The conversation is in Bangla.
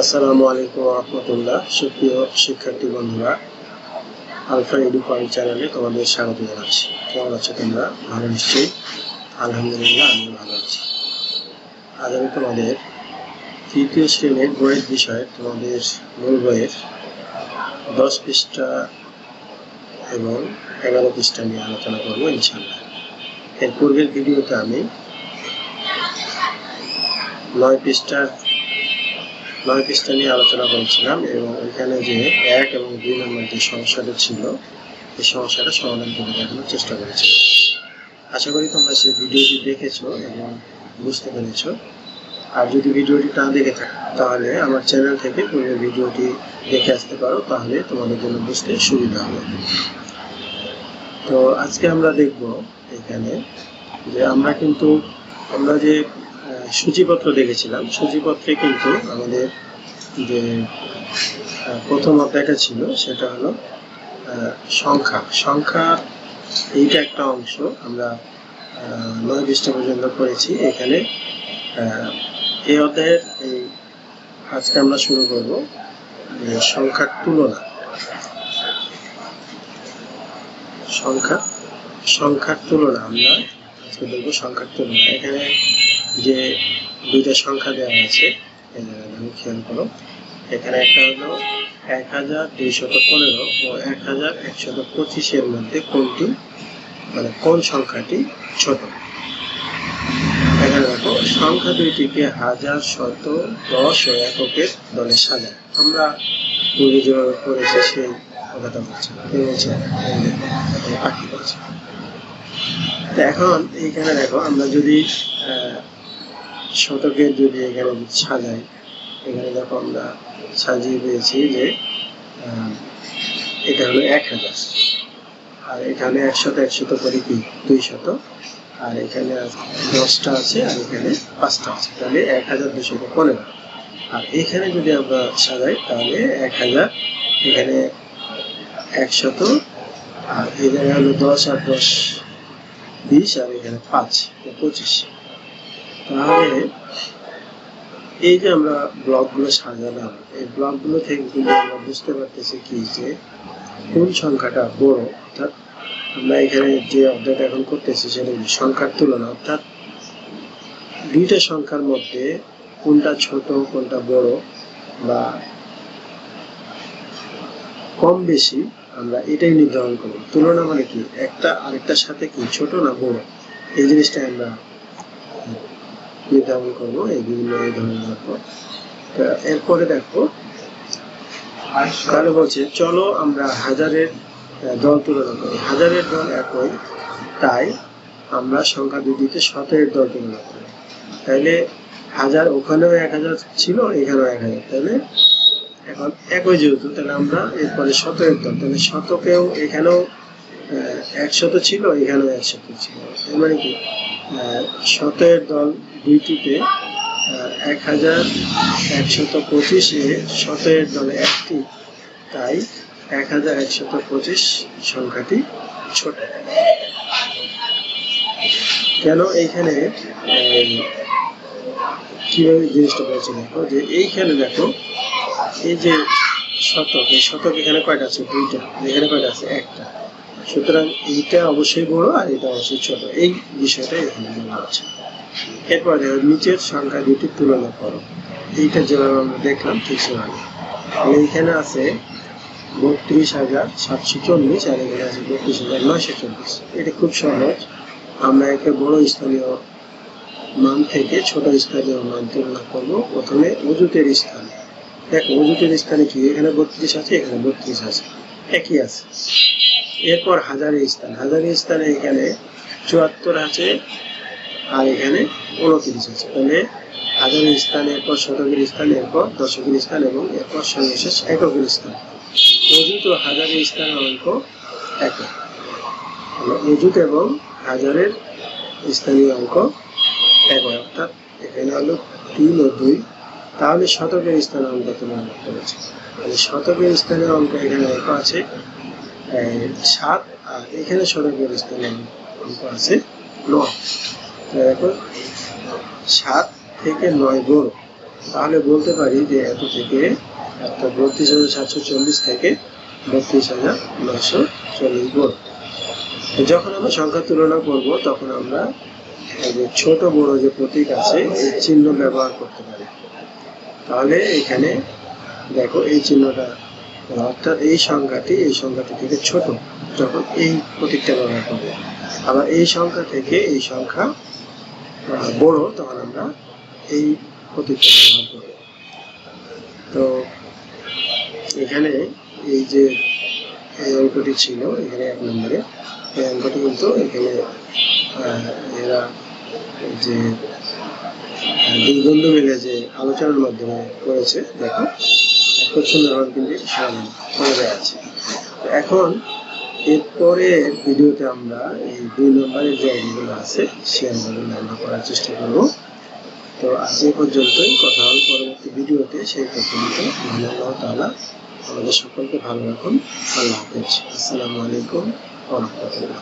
আসসালামু আলাইকুম ওয়া রাহমাতুল্লাহ। সুপ্রিয় শিক্ষার্থী বন্ধুরা, আলফা এডু পয়েন্ট চ্যানেলে তোমাদের স্বাগত জানাচ্ছি। কেমন আছো তোমরা? ভালো নিশ্চয়ই? আলহামদুলিল্লাহ, আমি ভালো আছি। আজ আমি তোমাদের তৃতীয় শ্রেণীর গণিত বিষয়ে তোমাদের মূল বইয়ের 10 পৃষ্ঠা এবং 11 পৃষ্ঠা নিয়ে আলোচনা করবো ইনশাআল্লাহ। এর পূর্বের ভিডিওতে আমি 9 পৃষ্ঠা নিয়ে আলোচনা করেছিলাম এবং এখানে যে 1 এবং 2 নম্বর যে সমস্যাটা ছিল, এই সমস্যাটা সমাধান করে দেখানোর চেষ্টা করেছি। আশা করি তোমরা সেই ভিডিওটি দেখেছো এবং বুঝতে পেরেছো। আর যদি ভিডিওটি না দেখে থাকো তাহলে আমার চ্যানেল থেকে পূর্বের ভিডিওটি দেখে আসতে পারো, তাহলে তোমাদের জন্য বুঝতে সুবিধা হবে। তো আজকে আমরা দেখব এখানে যে আমরা যে সূচিপত্র দেখেছিলাম, সূচিপত্রে কিন্তু আমাদের যে প্রথম অধ্যায়টা ছিল সেটা হলো সংখ্যা। এইটা একটা অংশ আমরা 9 পৃষ্ঠা পর্যন্ত পড়েছি। এখানে এই অধ্যায়ের আজকে আমরা শুরু করব সংখ্যার তুলনা। সংখ্যার তুলনা আমরা আজকে দেখব। সংখ্যার তুলনা, এখানে যে দুইটা সংখ্যা দেওয়া আছে খেয়াল করো। এখানে একটা হলো 1215 ও 1125 এর মধ্যে কোন সংখ্যাটি ছোট। এখানে দেখো সংখ্যা দুইটিকে হাজার, শত, 10 ও এককের দলে সাজায়। আমরা পূর্বে যেভাবে পড়েছি সেই কথাটা বলছে। পাখি বলছে। এখন এইখানে দেখো আমরা যদি শতকের যদি এখানে সাজাই, এখানে দেখো আমরা সাজিয়ে পেয়েছি যে এটা হলো 1000, আর এখানে 100 করে কি 200, আর এখানে 10টা আছে আর এখানে 5টা আছে, তাহলে 1215। আর এখানে যদি আমরা সাজাই তাহলে 1000, এখানে 100, আর এই জায়গায় হলো 10 আর 10 20, আর এখানে 5 25। তাহলে এই যে আমরা ব্লকগুলো সাজালাম, এই ব্লকগুলো থেকে কিন্তু আমরা বুঝতে পারতেছি কি যে কোন সংখ্যাটা বড়। অর্থাৎ আমরা এখানে যে অধ্যায়টা এখন করতেছি সেটা সংখ্যার তুলনা, অর্থাৎ দুইটা সংখ্যার মধ্যে কোনটা ছোট কোনটা বড় বা কম বেশি আমরা এটাই নির্ধারণ করব। তুলনা মানে কি, একটা আরেকটার সাথে কি ছোট না বড়, এই জিনিসটা আমরা নির্ধারণ করবো এই ধরনের উপর। এরপরে দেখো তাহলে বলছে চলো আমরা হাজারের দল তুলনা করি। হাজারের দল একই, তাই আমরা সংখ্যা দুটিতে শতের দল তুলনা করি। তাইলে হাজার, ওখানেও 1000 ছিল, এখানেও 1000, তাহলে এখন একই যেহেতু, তাহলে আমরা এরপরে শতের দল, তাহলে শতকেও এখানেও 100 ছিল, এখানেও 100 ছিল। এর মানে কি শতের দল দুইটিতে 1125 এ শতের দলে একটি, তাই 1125 সংখ্যাটি ছোট। কেন এইখানে কিভাবে জিনিসটা বলছে দেখো, যে এইখানে দেখো এই যে শতক, এই শতক এখানে কয়টা আছে? 2টা। এখানে কয়টা আছে? 1টা। সুতরাং এইটা অবশ্যই বড় আর এটা অবশ্যই ছোট, এই বিষয়টা এখানে বলা হচ্ছে। এরপরে নিচের সংখ্যা দুটি তুলনা করো। এইটা যেভাবে আমরা দেখলাম ঠিক সেভাবে। এইখানে আছে 32,740 আর এখানে আছে 32,940। এটা খুব সহজ। আমরা একে বড় স্থানীয় মান থেকে ছোট স্থানীয় মান তুলনা করবো। প্রথমে অযুতের স্থান। দেখো অযুতের স্থানে কি, এখানে 32 আছে, এখানে 32 আছে, একই আছে। এরপর হাজারের স্থান। হাজারের স্থানে এখানে 74 আছে আর এখানে 29 আছে। তাহলে হাজারের স্থান, এরপর শতকের স্থান, এরপর দশকের স্থান এবং এরপর সর্বশেষ এককের স্থান। অযুত ও হাজারের স্থানের অঙ্ক একক। অযুত এবং হাজারের স্থানীয় অঙ্ক একই, অর্থাৎ এখানে হলো 3 ও 2। তাহলে শতকের স্থানের অঙ্ক তুলনা করতে হচ্ছে। তাহলে শতকের স্থানের অঙ্ক এখানে এক আছে 7, আর এখানে শতকের স্থানের অঙ্ক আছে 9। দেখো 7 থেকে 9 বড়, তাহলে বলতে পারি যে এত থেকে 32,740 থেকে 32,940 বড়। যখন আমরা সংখ্যা তুলনা করব তখন আমরা এই যে ছোট বড় যে প্রতীক আছে এই চিহ্ন ব্যবহার করতে পারি। তাহলে এখানে দেখো এই চিহ্নটা, অর্থাৎ এই সংখ্যাটি থেকে ছোট যখন এই প্রতীকটা ব্যবহার করব। আবার এই সংখ্যা থেকে এই সংখ্যা বড় তখন আমরা এই প্রতীকটা ব্যবহার করব। তো এখানে এই যে এই অঙ্কটি ছিল এখানে 1 নম্বরে, এই অঙ্কটি কিন্তু এখানে এরা যে দুই বন্ধু মিলে যে আলোচনার মাধ্যমে করেছে, দেখো খুব সুন্দরভাবে কিন্তু সমাধান করে দেওয়া আছে। এখন এরপরে ভিডিওতে আমরা এই 2 নম্বরের যে অঙ্কগুলো আছে সেই অঙ্কগুলো আমরা করার চেষ্টা করব। তো আজ এই পর্যন্তই, কথা হবে পরবর্তী ভিডিওতে। সেই পর্যন্ত আল্লাহ তাআলা আমাদের সকলকে ভালো রাখুন। আল্লাহ হাফেজ। আসসালামু আলাইকুম ওয়া রাহমাতুল্লাহ।